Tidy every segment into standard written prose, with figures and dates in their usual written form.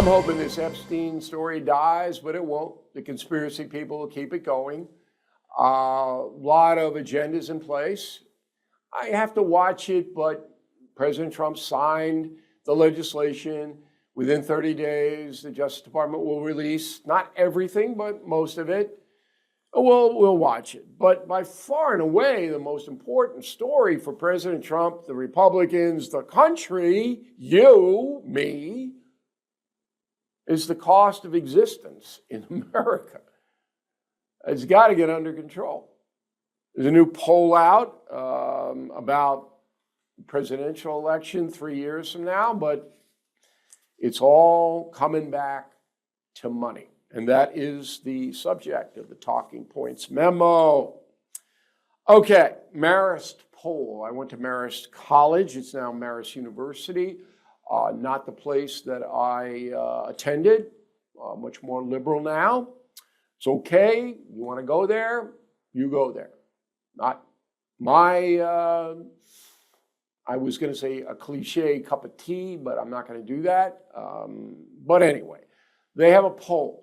I'm hoping this Epstein story dies, but it won't. The conspiracy people will keep it going. A lot of agendas in place. I have to watch it, but President Trump signed the legislation. Within 30 days, the Justice Department will release not everything, but most of it. We'll watch it. But by far and away, the most important story for President Trump, the Republicans, the country, you, me, is the cost of existence in America. It's got to get under control. There's a new poll out about the presidential election 3 years from now, but it's all coming back to money. And that is the subject of the Talking Points memo. Okay, Marist poll. I went to Marist College. It's now Marist University. Not the place that I attended. Much more liberal now. It's okay. You want to go there? You go there. Not my, I was going to say a cliche cup of tea, but I'm not going to do that. But anyway, they have a poll.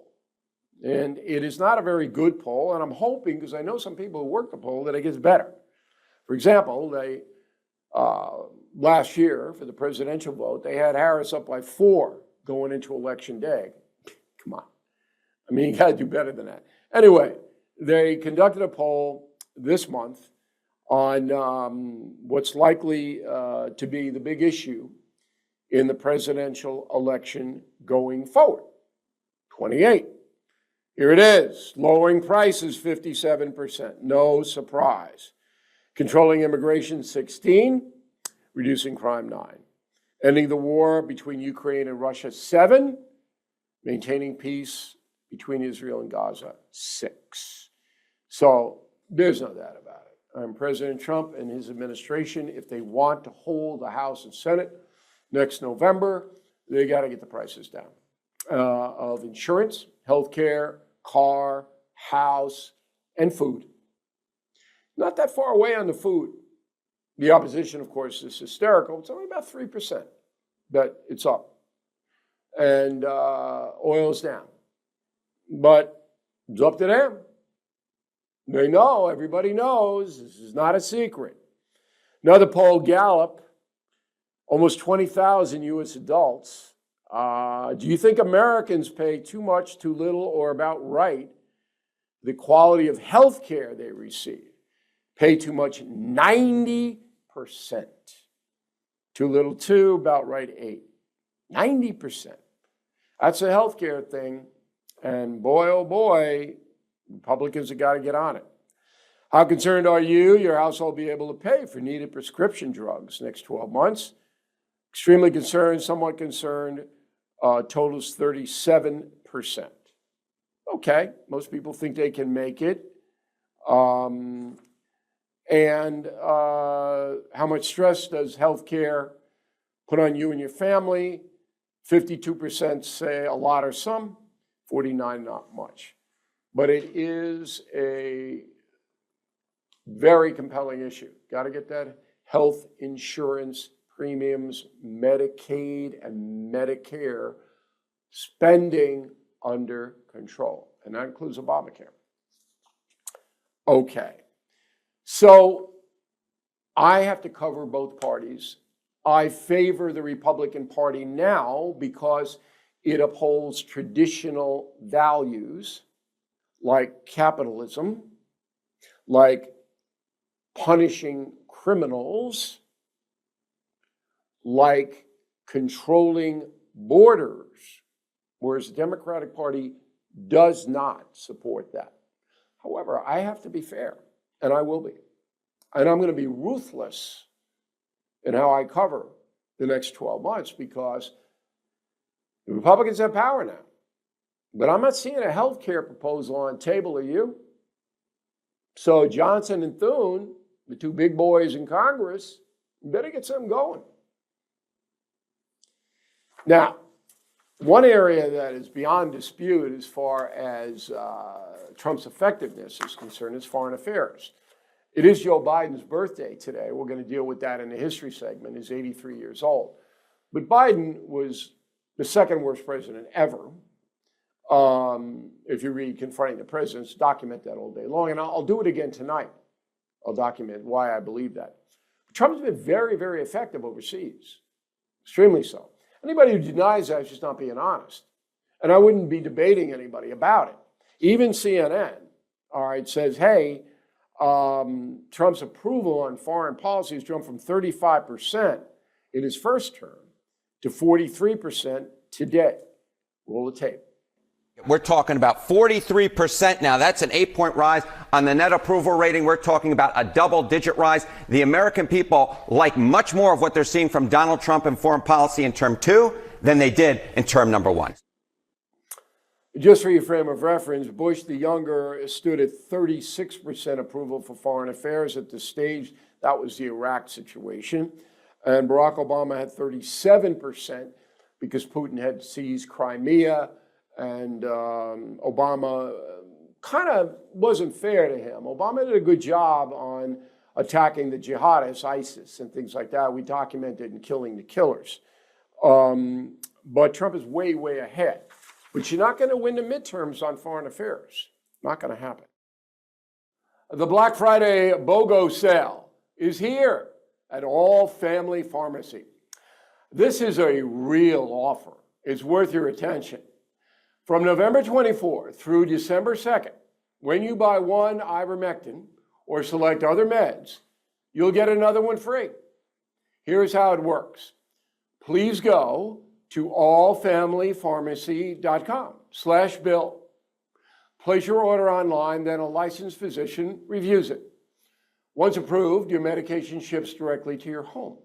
And it is not a very good poll, and I'm hoping, because I know some people who work the poll, that it gets better. For example, they last year for the presidential vote, they had Harris up by 4 going into Election Day. Come on. I mean, you got to do better than that. Anyway, they conducted a poll this month on what's likely to be the big issue in the presidential election going forward. 28. Here it is. Lowering prices, 57%. No surprise. Controlling immigration, 16. Reducing crime, 9. Ending the war between Ukraine and Russia, 7. Maintaining peace between Israel and Gaza, 6. So there's no doubt about it. President Trump and his administration, if they want to hold the House and Senate next November, they got to get the prices down of insurance, healthcare, car, house, and food. Not that far away on the food. The opposition, of course, is hysterical. It's only about 3% that it's up. And oil's down. But it's up to them. They know, everybody knows, this is not a secret. Another poll, Gallup, almost 20,000 U.S. adults. Do you think Americans pay too much, too little, or about right the quality of health care they receive? Pay too much, 90%. Too little, 2, about right, 8. 90%. That's a health care thing. And boy, oh boy, Republicans have got to get on it. How concerned are you, your household, be able to pay for needed prescription drugs next 12 months? Extremely concerned, somewhat concerned, totals 37%. Okay, most people think they can make it. And how much stress does healthcare put on you and your family? 52% say a lot or some, 49% not much. But it is a very compelling issue. Got to get that health insurance premiums, Medicaid and Medicare spending under control. And that includes Obamacare. Okay. So I have to cover both parties. I favor the Republican Party now because it upholds traditional values like capitalism, like punishing criminals, like controlling borders, whereas the Democratic Party does not support that. However, I have to be fair, and I will be. And I'm going to be ruthless in how I cover the next 12 months because the Republicans have power now. But I'm not seeing a health care proposal on the table, are you? So Johnson and Thune, the two big boys in Congress, better get something going. Now, one area that is beyond dispute as far as Trump's effectiveness is concerned is foreign affairs. It is Joe Biden's birthday today. We're going to deal with that in the history segment. He's 83 years old. But Biden was the second worst president ever. If you read Confronting the Presidents, document that all day long. And I'll do it again tonight. I'll document why I believe that. Trump's been very, very effective overseas, extremely so. Anybody who denies that is just not being honest. And I wouldn't be debating anybody about it. Even CNN, all right, says, hey, Trump's approval on foreign policy has jumped from 35% in his first term to 43% today. Roll the tape. We're talking about 43% now. That's an 8-point rise. On the net approval rating, we're talking about a double-digit rise. The American people like much more of what they're seeing from Donald Trump in foreign policy in term 2 than they did in term number 1. Just for your frame of reference, Bush the younger stood at 36% approval for foreign affairs at this stage. That was the Iraq situation. And Barack Obama had 37% because Putin had seized Crimea. And Obama kind of wasn't fair to him. Obama did a good job on attacking the jihadists, ISIS, and things like that. We documented and killing the killers. But Trump is way, way ahead. But you're not going to win the midterms on foreign affairs. Not going to happen. The Black Friday BOGO sale is here at All Family Pharmacy. This is a real offer. It's worth your attention. From November 24th through December 2nd, when you buy one ivermectin or select other meds, you'll get another one free. Here's how it works. Please go to allfamilypharmacy.com/bill. Place your order online, then a licensed physician reviews it. Once approved, your medication ships directly to your home.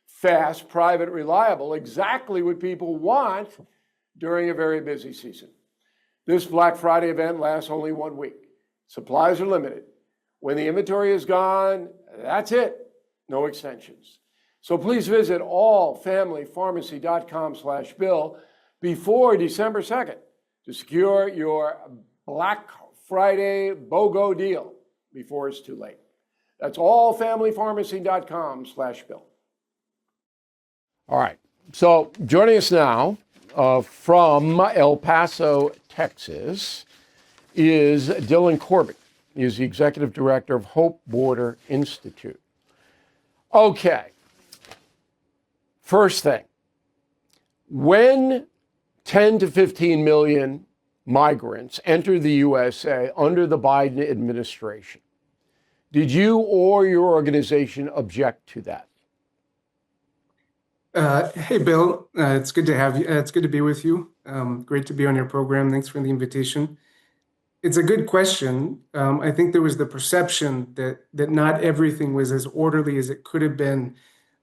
Fast, private, reliable, exactly what people want during a very busy season. This Black Friday event lasts only 1 week. Supplies are limited. When the inventory is gone, that's it. No extensions. So please visit allfamilypharmacy.com/bill before December 2nd to secure your Black Friday BOGO deal before it's too late. That's allfamilypharmacy.com/bill. All right. So joining us now from El Paso, Texas, is Dylan Corbett. He is the executive director of Hope Border Institute. Okay. First thing, when 10 to 15 million migrants entered the USA under the Biden administration, did you or your organization object to that? Hey, Bill. It's good to have you. It's good to be with you. Great to be on your program. Thanks for the invitation. It's a good question. I think there was the perception that not everything was as orderly as it could have been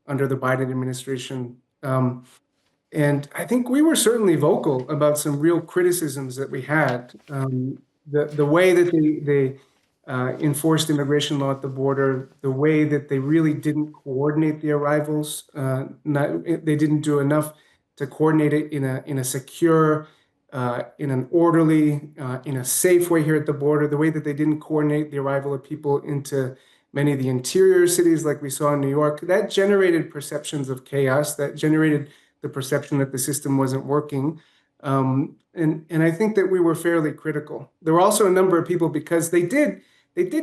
under the Biden administration. And I think we were certainly vocal about some real criticisms that we had. The way that they enforced immigration law at the border, the way that they really didn't coordinate the arrivals, they didn't do enough to coordinate it in a secure, in an orderly, in a safe way here at the border, the way that they didn't coordinate the arrival of people into many of the interior cities like we saw in New York, that generated perceptions of chaos, that generated the perception that the system wasn't working. And I think that we were fairly critical. There were also a number of people, because they did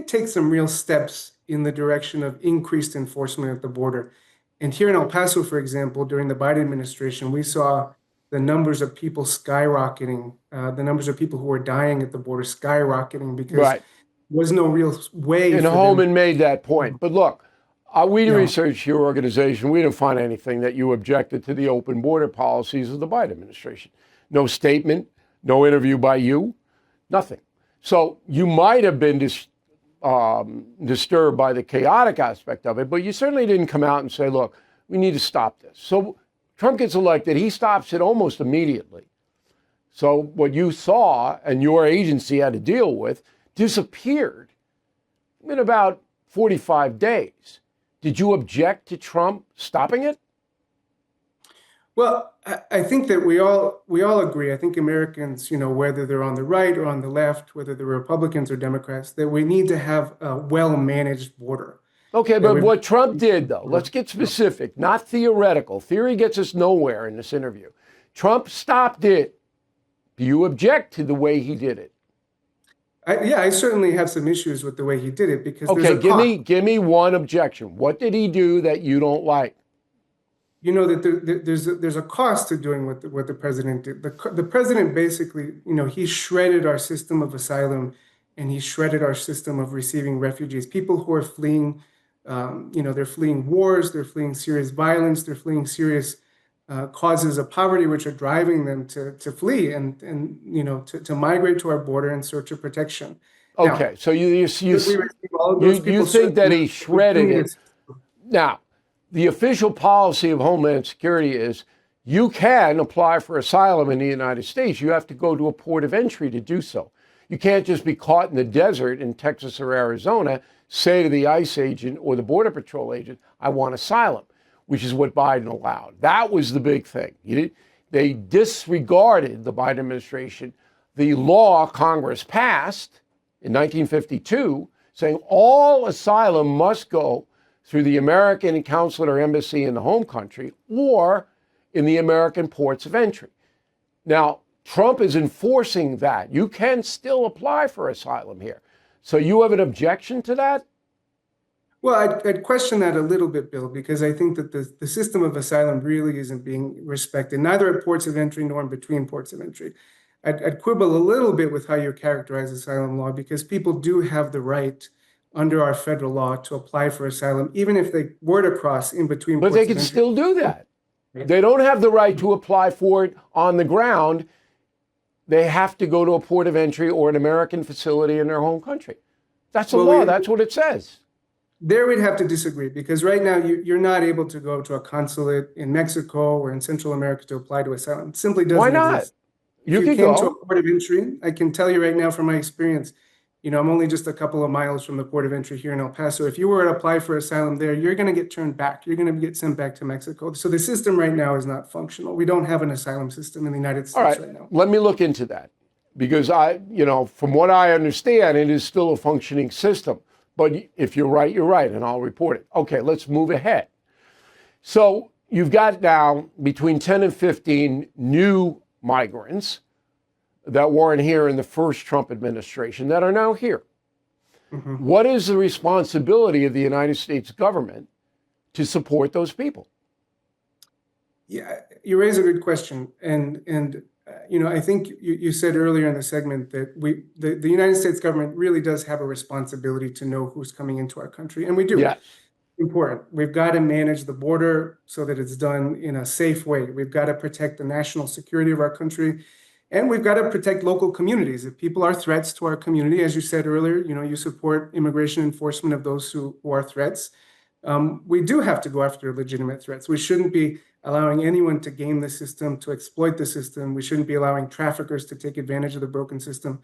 take some real steps in the direction of increased enforcement at the border. And here in El Paso, for example, during the Biden administration, we saw the numbers of people skyrocketing, the numbers of people who were dying at the border skyrocketing because there was no real way. And Holman made that point. But look, we researched your organization. We didn't find anything that you objected to the open border policies of the Biden administration. No statement, no interview by you, nothing. So you might have been disturbed by the chaotic aspect of it, but you certainly didn't come out and say, look, we need to stop this. So Trump gets elected, he stops it almost immediately. So what you saw and your agency had to deal with disappeared in about 45 days. Did you object to Trump stopping it? Well, I think that we all agree. I think Americans, whether they're on the right or on the left, whether they're Republicans or Democrats, that we need to have a well-managed border. Okay, but what Trump did, though, let's get specific, not theoretical. Theory gets us nowhere in this interview. Trump stopped it. Do you object to the way he did it? I certainly have some issues with the way he did it because there's Okay, a cost. give me one objection. What did he do that you don't like? You know that there's a cost to doing what the president did. The president basically, he shredded our system of asylum, and he shredded our system of receiving refugees, people who are fleeing. They're fleeing wars, they're fleeing serious violence, they're fleeing serious causes of poverty, which are driving them to flee and to migrate to our border in search of protection. Now, Okay, so you people think that he certainly shredded need it. Now, the official policy of Homeland Security is you can apply for asylum in the United States. You have to go to a port of entry to do so. You can't just be caught in the desert in Texas or Arizona, say to the ICE agent or the Border Patrol agent, I want asylum, which is what Biden allowed. That was the big thing. They disregarded, the Biden administration, the law Congress passed in 1952 saying all asylum must go through the American consulate or embassy in the home country or in the American ports of entry. Now, Trump is enforcing that. You can still apply for asylum here. So you have an objection to that? Well, I'd question that a little bit, Bill, because I think that the system of asylum really isn't being respected, neither at ports of entry nor in between ports of entry. I'd quibble a little bit with how you characterize asylum law because people do have the right under our federal law to apply for asylum, even if they were to cross in between But ports they of can entry. still do that. They don't have the right to apply for it on the ground. They have to go to a port of entry or an American facility in their home country. That's the law. That's what it says. There we'd have to disagree because right now you're not able to go to a consulate in Mexico or in Central America to apply to asylum. It simply doesn't Why not? exist. You If can came to go. a port of entry, I can tell you right now from my experience, I'm only just a couple of miles from the port of entry here in El Paso. If you were to apply for asylum there, you're going to get turned back. You're going to get sent back to Mexico. So the system right now is not functional. We don't have an asylum system in the United States right now. Let me look into that because from what I understand, it is still a functioning system. But if you're right, and I'll report it. Okay, let's move ahead. So you've got now between 10 and 15 new migrants that weren't here in the first Trump administration that are now here. Mm-hmm. What is the responsibility of the United States government to support those people? Yeah, you raise a good question. And I think you said earlier in the segment that the United States government really does have a responsibility to know who's coming into our country. And we do. Yes. Important. We've got to manage the border so that it's done in a safe way. We've got to protect the national security of our country. And we've got to protect local communities. If people are threats to our community, as you said earlier, you support immigration enforcement of those who are threats. We do have to go after legitimate threats. We shouldn't be allowing anyone to game the system, to exploit the system. We shouldn't be allowing traffickers to take advantage of the broken system.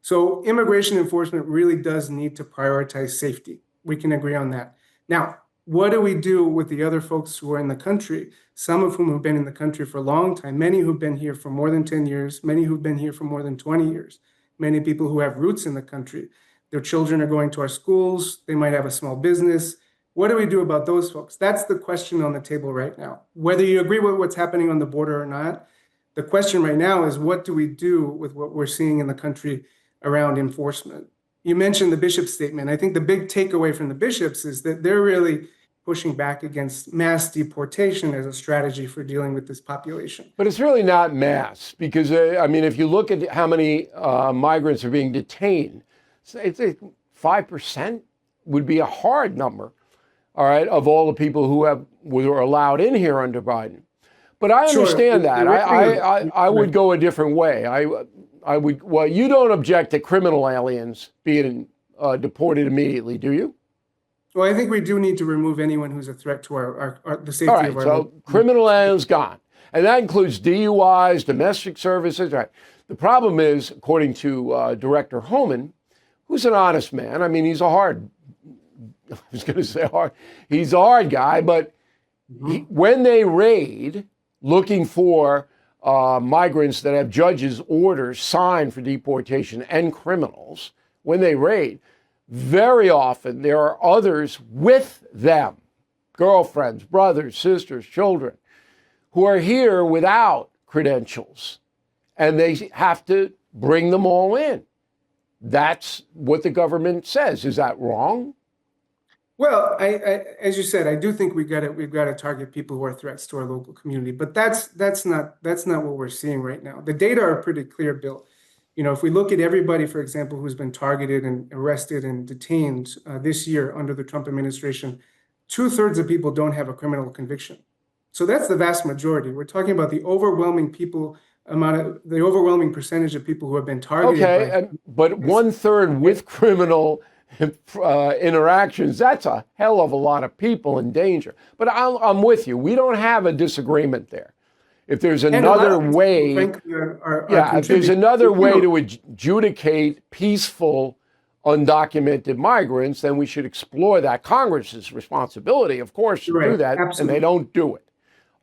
So immigration enforcement really does need to prioritize safety. We can agree on that. Now, what do we do with the other folks who are in the country, some of whom have been in the country for a long time, many who've been here for more than 10 years, many who've been here for more than 20 years, many people who have roots in the country. Their children are going to our schools. They might have a small business. What do we do about those folks? That's the question on the table right now. Whether you agree with what's happening on the border or not, the question right now is what do we do with what we're seeing in the country around enforcement? You mentioned the bishop's statement. I think the big takeaway from the bishops is that they're really pushing back against mass deportation as a strategy for dealing with this population. But it's really not mass because, if you look at how many migrants are being detained, it's 5% would be a hard number, all right, of all the people who were allowed in here under Biden. But I understand that. I would go a different way. I would. Well, you don't object to criminal aliens being deported immediately, do you? Well, I think we do need to remove anyone who's a threat to the safety All right, of our. So criminal aliens gone, and that includes DUIs, domestic services. Right. The problem is, according to Director Homan, who's an honest man. I mean, he's a hard. I was going to say hard. He's a hard guy, but when they raid looking for migrants that have judges' orders signed for deportation and criminals, when they raid, very often there are others with them, girlfriends, brothers, sisters, children, who are here without credentials, and they have to bring them all in. That's what the government says. Is that wrong? Well, as you said, I do think we've got to target people who are threats to our local community. But that's not what we're seeing right now. The data are pretty clear, Bill. If we look at everybody, for example, who's been targeted and arrested and detained this year under the Trump administration, 2/3 of people don't have a criminal conviction. So that's the vast majority. We're talking about the overwhelming percentage of people who have been targeted. Okay, but 1/3 with criminal interactions, that's a hell of a lot of people in danger. But I'm with you. We don't have a disagreement there. If there's another way, if there's another way to adjudicate peaceful, undocumented migrants, then we should explore that. Congress's responsibility, of course, to do that, absolutely. And they don't do it.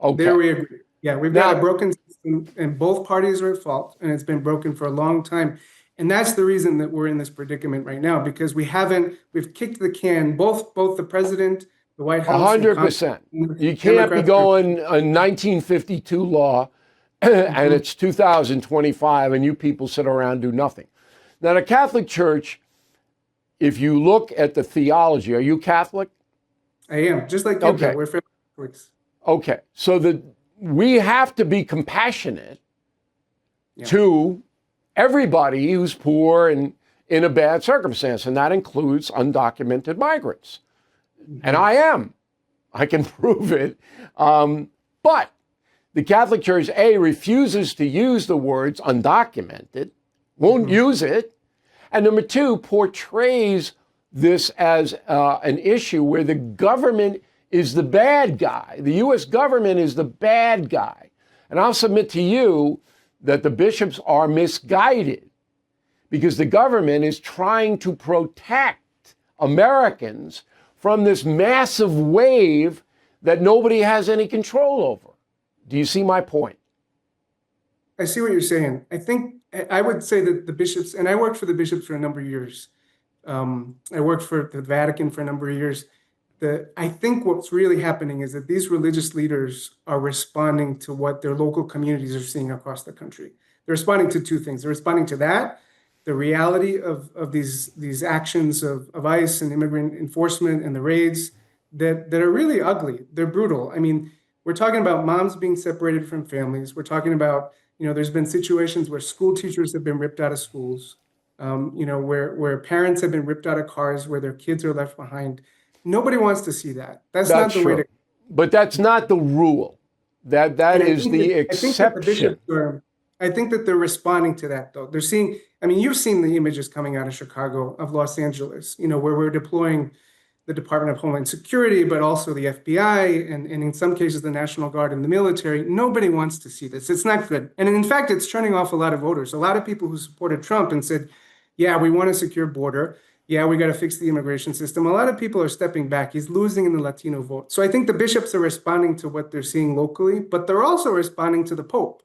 Okay. There we agree. Yeah, we've got a broken system, and both parties are at fault, and it's been broken for a long time. And that's the reason that we're in this predicament right now, because we've kicked the can, both the president, the White House. 100%. You can't be going a 1952 law and it's 2025 and you people sit around and do nothing. Now, the Catholic Church, if you look at the theology, are you Catholic? I am, just like you. Okay. We're Catholics. Okay. So we have to be compassionate to everybody who's poor and in a bad circumstance, and that includes undocumented migrants. And I am. I can prove it. But the Catholic Church, A, refuses to use the words undocumented, won't use it. And number two, portrays this as an issue where the government is the bad guy. The U.S. government is the bad guy. And I'll submit to you that the bishops are misguided because the government is trying to protect Americans from this massive wave that nobody has any control over. Do you see my point? I see what you're saying. I would say that the bishops, and I worked for the bishops for a number of years. I worked for the Vatican for a number of years. I think what's really happening is that these religious leaders are responding to what their local communities are seeing across the country. They're responding to two things. They're responding to that, the reality of these actions of ICE and immigrant enforcement and the raids that are really ugly. They're brutal. I mean, we're talking about moms being separated from families. We're talking about, there's been situations where school teachers have been ripped out of schools, where parents have been ripped out of cars, where their kids are left behind. Nobody wants to see that. That's not the way to. But that's not the rule. That is the exception. I think that they're responding to that, though. They're seeing. I mean, you've seen the images coming out of Chicago, of Los Angeles. Where we're deploying the Department of Homeland Security, but also the FBI, and in some cases the National Guard and the military. Nobody wants to see this. It's not good. And in fact, it's turning off a lot of voters. A lot of people who supported Trump and said, "Yeah, we want a secure border. Yeah, we got to fix the immigration system." A lot of people are stepping back. He's losing in the Latino vote. So I think the bishops are responding to what they're seeing locally, but they're also responding to the Pope.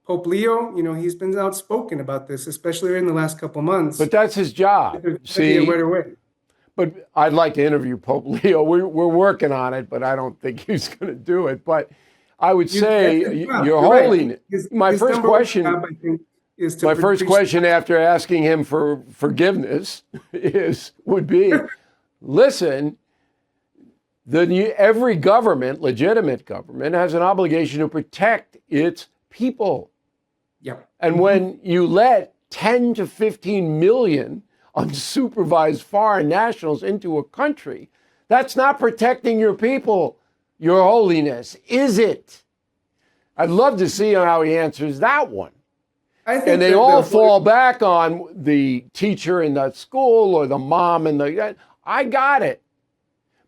Pope Leo, he's been outspoken about this, especially in the last couple months. But that's his job. See, right away. But I'd like to interview Pope Leo. We're working on it, but I don't think he's going to do it. But I would say, Your Holiness, my first question after asking him for forgiveness would be, listen, every government, legitimate government, has an obligation to protect its people. Yep. And when you let 10 to 15 million unsupervised foreign nationals into a country, that's not protecting your people, Your Holiness, is it? I'd love to see how he answers that one. And they all fall back on the teacher in that school or the mom and I got it.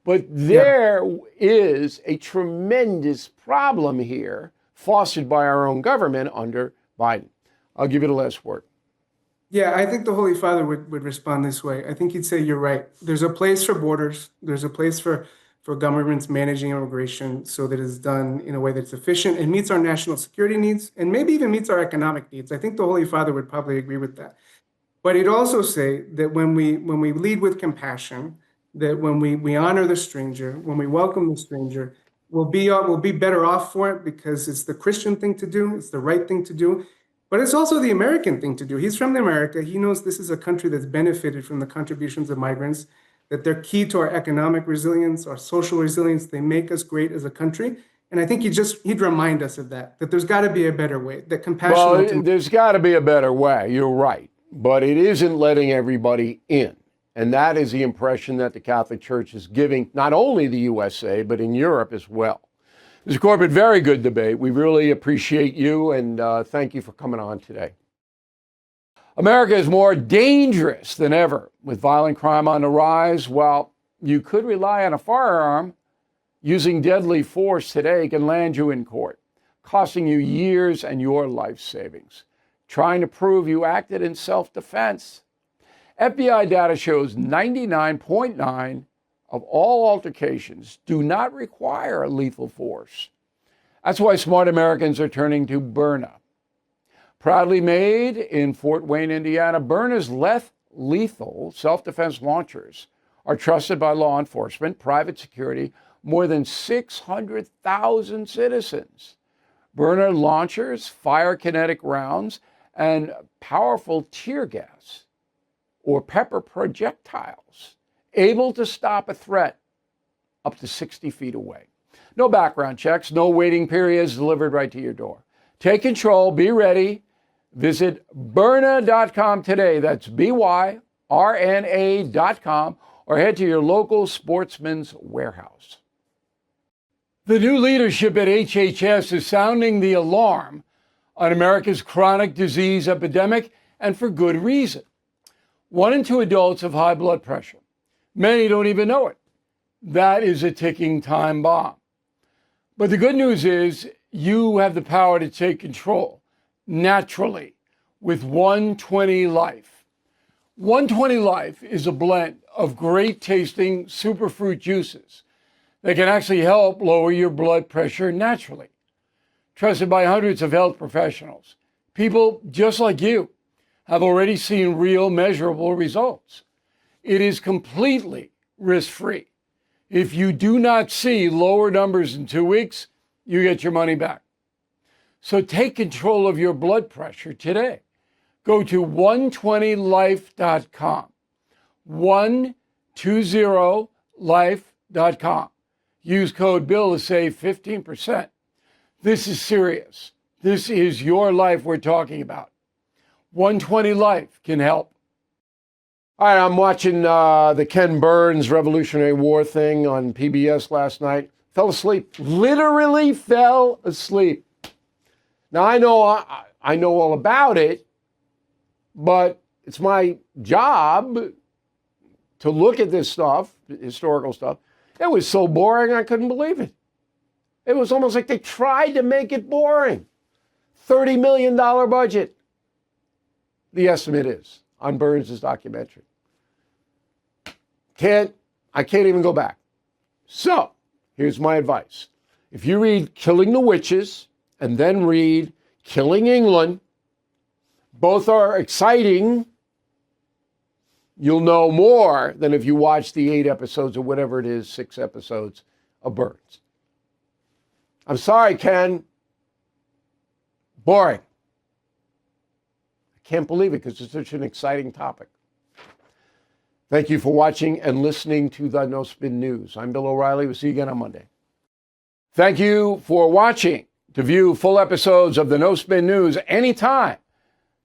But there is a tremendous problem here fostered by our own government under Biden. I'll give you the last word. Yeah, I think the Holy Father would respond this way. I think he'd say, you're right. There's a place for borders. There's a place for governments managing immigration so that it's done in a way that's efficient and meets our national security needs and maybe even meets our economic needs. I think the Holy Father would probably agree with that. But he'd also say that when we lead with compassion, that when we honor the stranger, when we welcome the stranger, we'll be better off for it because it's the Christian thing to do. It's the right thing to do. But it's also the American thing to do. He's from America. He knows this is a country that's benefited from the contributions of migrants, that they're key to our economic resilience, our social resilience. They make us great as a country. And I think he'd remind us of that there's got to be a better way, that compassion. Well, there's got to be a better way. You're right. But it isn't letting everybody in. And that is the impression that the Catholic Church is giving, not only the USA, but in Europe as well. Mr. Corbett, very good debate. We really appreciate you, and thank you for coming on today. America is more dangerous than ever. With violent crime on the rise, while you could rely on a firearm, using deadly force today can land you in court, costing you years and your life savings, trying to prove you acted in self-defense. FBI data shows 99.9% of all altercations do not require lethal force. That's why smart Americans are turning to Byrna. Proudly made in Fort Wayne, Indiana, Byrna's less lethal self-defense launchers are trusted by law enforcement, private security, more than 600,000 citizens. Byrna launchers fire kinetic rounds and powerful tear gas or pepper projectiles, able to stop a threat up to 60 feet away. No background checks, no waiting periods, delivered right to your door. Take control, be ready. Visit Byrna.com today. That's BYRNA.com, or head to your local Sportsman's Warehouse. The new leadership at HHS is sounding the alarm on America's chronic disease epidemic, and for good reason. 1 in 2 adults have high blood pressure. Many don't even know it. That is a ticking time bomb. But the good news is you have the power to take control naturally with 120 Life. 120 Life is a blend of great tasting superfruit juices that can actually help lower your blood pressure naturally. Trusted by hundreds of health professionals, people just like you have already seen real measurable results. It is completely risk-free. If you do not see lower numbers in 2 weeks, you get your money back. So take control of your blood pressure today. Go to 120life.com. 120life.com. Use code BILL to save 15%. This is serious. This is your life we're talking about. 120 Life can help. All right, I'm watching the Ken Burns Revolutionary War thing on PBS last night. Fell asleep. Literally fell asleep. Now, I know all about it, but it's my job to look at this stuff, historical stuff. It was so boring, I couldn't believe it. It was almost like they tried to make it boring. $30 million budget, the estimate is, on Burns' documentary. I can't even go back. So, here's my advice. If you read Killing the Witches and then read Killing England, both are exciting. You'll know more than if you watch the 8 episodes or whatever it is, 6 episodes of Burns. I'm sorry, Ken. Boring. I can't believe it because it's such an exciting topic. Thank you for watching and listening to the No Spin News. I'm Bill O'Reilly. We'll see you again on Monday. Thank you for watching. To view full episodes of the No Spin News anytime,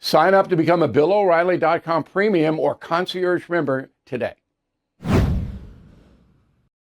sign up to become a BillO'Reilly.com premium or concierge member today.